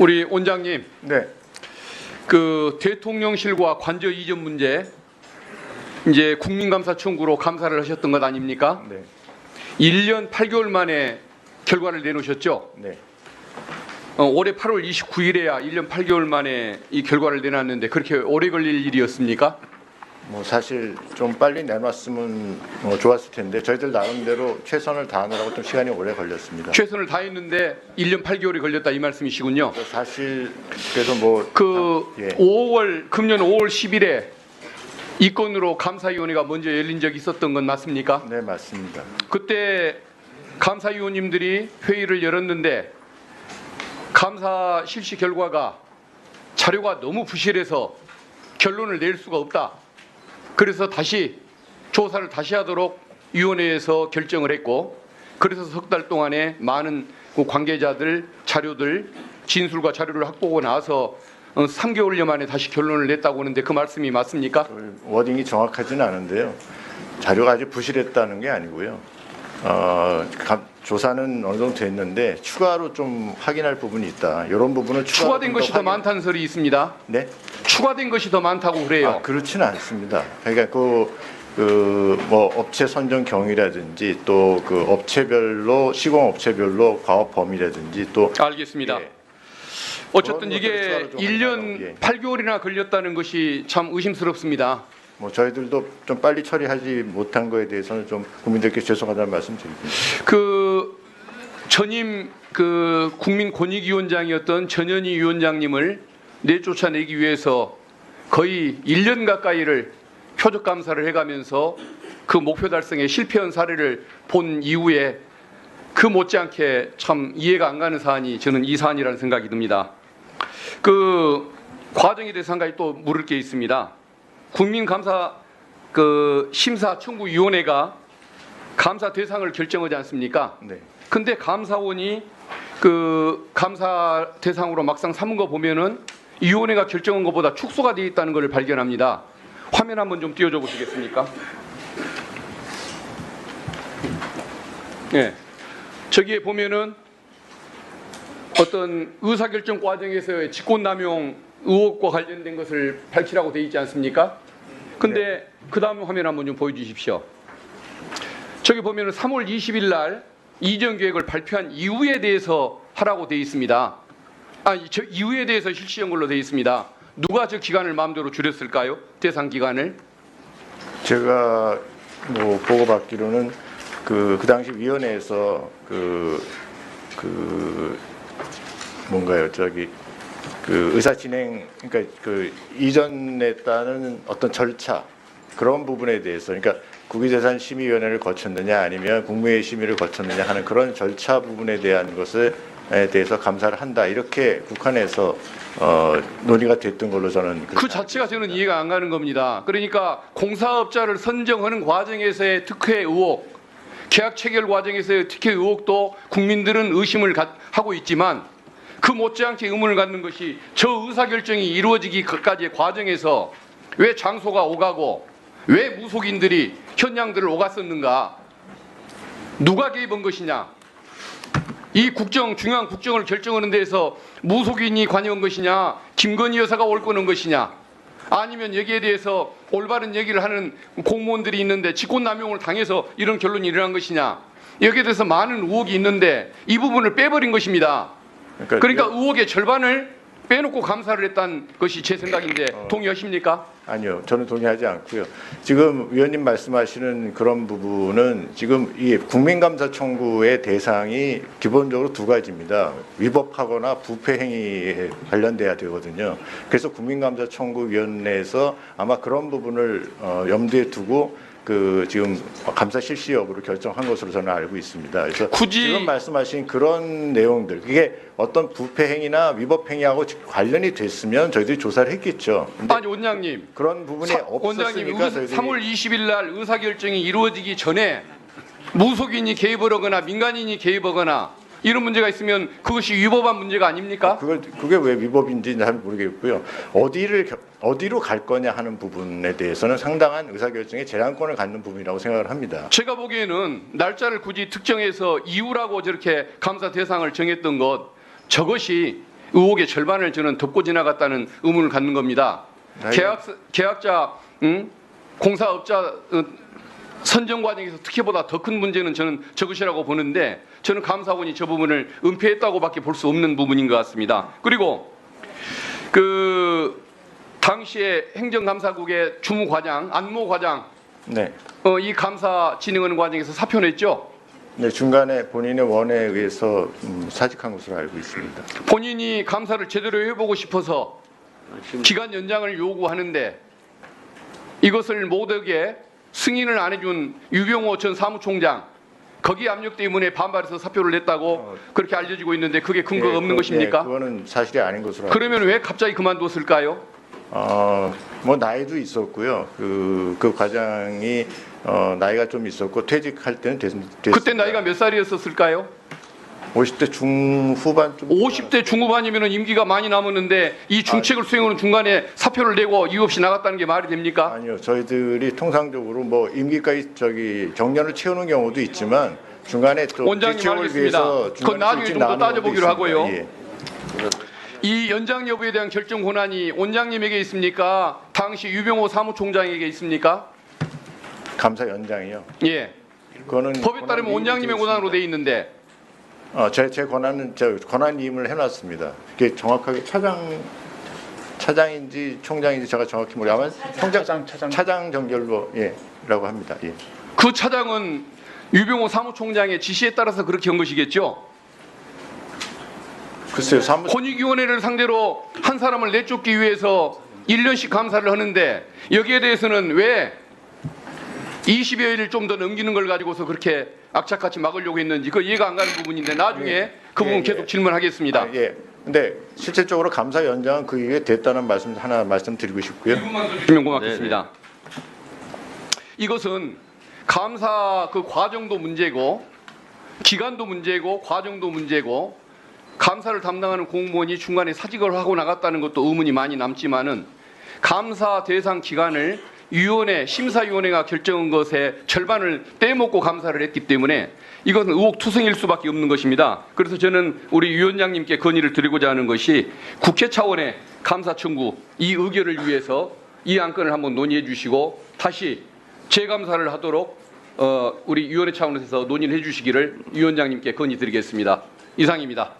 우리 원장님, 네. 그 대통령실과 관저 이전 문제 이제 국민감사 청구로 감사를 하셨던 것 아닙니까? 네. 1년 8개월 만에 결과를 내놓으셨죠? 네. 올해 8월 29일에야 1년 8개월 만에 이 결과를 내놨는데 그렇게 오래 걸릴 일이었습니까? 뭐 사실 좀 빨리 내놨으면 좋았을 텐데 저희들 나름대로 최선을 다하느라고 좀 시간이 오래 걸렸습니다. 최선을 다했는데 1년 8개월이 걸렸다 이 말씀이시군요. 사실 그래서 뭐 예. 5월 금년 5월 10일에 이 건으로 감사위원회가 먼저 열린 적이 있었던 건 맞습니까? 네, 맞습니다. 그때 감사위원님들이 회의를 열었는데 감사 실시 결과가 자료가 너무 부실해서 결론을 낼 수가 없다. 그래서 다시 조사를 다시 하도록 위원회에서 결정을 했고, 그래서 석 달 동안에 많은 관계자들 자료들 진술과 자료를 확보하고 나서 3개월여 만에 다시 결론을 냈다고 하는데 그 말씀이 맞습니까? 워딩이 정확하지는 않은데요. 자료가 아주 부실했다는 게 아니고요. 조사는 어느 정도 됐는데 추가로 좀 확인할 부분이 있다. 이런 부분을 추가된 것이 더 많다는 설이 있습니다. 네? 추가된 것이 더 많다고 그래요. 그렇지는 않습니다. 그러니까 뭐 업체 선정 경위라든지 또 그 업체별로 시공 업체별로 과업 범위라든지 또 알겠습니다. 예. 어쨌든 그런 이게 것들을 추가로 좀 1년 예. 8개월이나 걸렸다는 것이 참 의심스럽습니다. 뭐 저희들도 좀 빨리 처리하지 못한 거에 대해서는 좀 국민들께 죄송하다는 말씀 드립니다. 그 전임 그 국민권익위원장이었던 전현희 위원장님을 내쫓아내기 위해서 거의 1년 가까이를 표적 감사를 해가면서 그 목표 달성에 실패한 사례를 본 이후에 그 못지않게 참 이해가 안 가는 사안이 저는 이 사안이라는 생각이 듭니다. 그 과정에 대해서 한 가지 또 물을 게 있습니다. 국민감사 그 심사 청구위원회가 감사 대상을 결정하지 않습니까? 네. 근데 감사원이 그 감사 대상으로 막상 삼은 거 보면은 위원회가 결정한 것보다 축소가 되어 있다는 것을 발견합니다. 화면 한번 좀 띄워줘 보시겠습니까? 네. 저기에 보면은 어떤 의사결정 과정에서의 직권남용 의혹과 관련된 것을 밝히라고 되어 있지 않습니까? 근데 그 다음 화면 한번 좀 보여주십시오. 저기 보면은 3월 20일 날 이전 계획을 발표한 이후에 대해서 하라고 되어 있습니다. 저 이후에 대해서 실시한 걸로 되어 있습니다. 누가 저 기간을 마음대로 줄였을까요? 대상 기간을? 제가 뭐 보고받기로는 그 당시 위원회에서 뭔가요 저기 그 의사 진행 그러니까 그 이전에 따른 어떤 절차 그런 부분에 대해서 그러니까 국유재산심의위원회를 거쳤느냐 아니면 국무회의 심의를 거쳤느냐 하는 그런 절차 부분에 대한 것에 대해서 감사를 한다 이렇게 국한에서 논의가 됐던 걸로 저는 그 자체가 저는 이해가 안 가는 겁니다. 그러니까 공사업자를 선정하는 과정에서의 특혜 의혹, 계약 체결 과정에서의 특혜 의혹도 국민들은 의심을 하고 있지만 그 못지않게 의문을 갖는 것이 저 의사결정이 이루어지기까지의 과정에서 왜 장소가 오가고 왜 무속인들이 현장들을 오갔었는가? 누가 개입한 것이냐? 이 중요한 국정을 결정하는 데에서 무속인이 관여한 것이냐? 김건희 여사가 올 거는 것이냐? 아니면 여기에 대해서 올바른 얘기를 하는 공무원들이 있는데 직권남용을 당해서 이런 결론이 일어난 것이냐? 여기에 대해서 많은 의혹이 있는데 이 부분을 빼버린 것입니다. 그러니까 의혹의 절반을 빼놓고 감사를 했다는 것이 제 생각인데 동의하십니까? 아니요, 저는 동의하지 않고요. 지금 위원님 말씀하시는 그런 부분은 지금 이 국민감사 청구의 대상이 기본적으로 두 가지입니다. 위법하거나 부패 행위에 관련돼야 되거든요. 그래서 국민감사 청구위원회에서 아마 그런 부분을 염두에 두고 그 지금 감사 실시 여부를 결정한 것으로 저는 알고 있습니다. 그래서 지금 말씀하신 그런 내용들, 그게 어떤 부패 행위나 위법 행위하고 관련이 됐으면 저희들이 조사를 했겠죠. 아니 원장님, 그런 부분이 없었으니까 저희들이 3월 20일 날 의사결정이 이루어지기 전에 무속인이 개입을 하거나 민간인이 개입하거나 이런 문제가 있으면 그것이 위법한 문제가 아닙니까? 그게 왜 위법인지는 잘 모르겠고요. 어디로 갈 거냐 하는 부분에 대해서는 상당한 의사결정의 제한권을 갖는 부분이라고 생각을 합니다. 제가 보기에는 날짜를 굳이 특정해서 이유라고 저렇게 감사 대상을 정했던 것, 저것이 의혹의 절반을 저는 덮고 지나갔다는 의문을 갖는 겁니다. 계약자, 공사업자 선정 과정에서 특혜보다 더 큰 문제는 저는 저것이라고 보는데 저는 감사원이 저 부분을 은폐했다고밖에 볼 수 없는 부분인 것 같습니다. 그리고 그 당시에 행정감사국의 주무과장 안모 과장 네. 이 감사 진행하는 과정에서 사표 냈죠. 네, 중간에 본인의 원에 의해서 사직한 것으로 알고 있습니다. 본인이 감사를 제대로 해보고 싶어서 기간 연장을 요구하는데 이것을 못하게 승인을 안 해준 유병호 전 사무총장 거기 압력 때문에 반발해서 사표를 냈다고 그렇게 알려지고 있는데 그게 근거가 없는 것입니까? 그거는 사실이 아닌 것으로 알고 그러면 왜 갑자기 그만뒀을까요? 뭐 나이도 있었고요. 그 과장이 나이가 좀 있었고 퇴직할 때는 됐습니다. 그때 나이가 몇 살이었을까요? 50대 중후반쯤. 50대 중후반이면 임기가 많이 남았는데 이 중책을 수행하는 중간에 사표를 내고 이유 없이 나갔다는 게 말이 됩니까? 아니요. 저희들이 통상적으로 뭐 임기까지 정년을 채우는 경우도 있지만 중간에 또 원장님 지적을 알겠습니다. 위해서 그건 나중에 좀 더 따져보기로 하고요. 예. 이 연장 여부에 대한 결정 권한이 원장님에게 있습니까? 당시 유병호 사무총장에게 있습니까? 감사 연장이요. 예. 그거는 법에 따르면 원장님의 권한으로 돼 있는데 제 권한은 권한임을 해놨습니다. 그게 정확하게 차장인지 총장인지 제가 정확히 모르지만 차장 정결로 예라고 합니다. 예. 그 차장은 유병호 사무총장의 지시에 따라서 그렇게 한 것이겠죠? 글쎄요. 권익위원회를 상대로 한 사람을 내쫓기 위해서 1년씩 감사를 하는데 여기에 대해서는 왜 20여일을 좀 더 넘기는 걸 가지고서 그렇게 악착같이 막으려고 했는지 그 이해가 안 가는 부분인데 나중에 그 부분 계속 질문하겠습니다. 예. 근데 실질적으로 감사 연장은 그 이후에 됐다는 말씀 하나 말씀드리고 싶고요. 주면 고맙겠습니다. 이것은 감사 그 과정도 문제고 기간도 문제고 과정도 문제고 감사를 담당하는 공무원이 중간에 사직을 하고 나갔다는 것도 의문이 많이 남지만은 감사 대상 기간을 심사위원회가 결정한 것의 절반을 떼먹고 감사를 했기 때문에 이것은 의혹투성일 수밖에 없는 것입니다. 그래서 저는 우리 위원장님께 건의를 드리고자 하는 것이 국회 차원의 감사 청구 이 의결을 위해서 이 안건을 한번 논의해 주시고 다시 재감사를 하도록 우리 위원회 차원에서 논의를 해 주시기를 위원장님께 건의드리겠습니다. 이상입니다.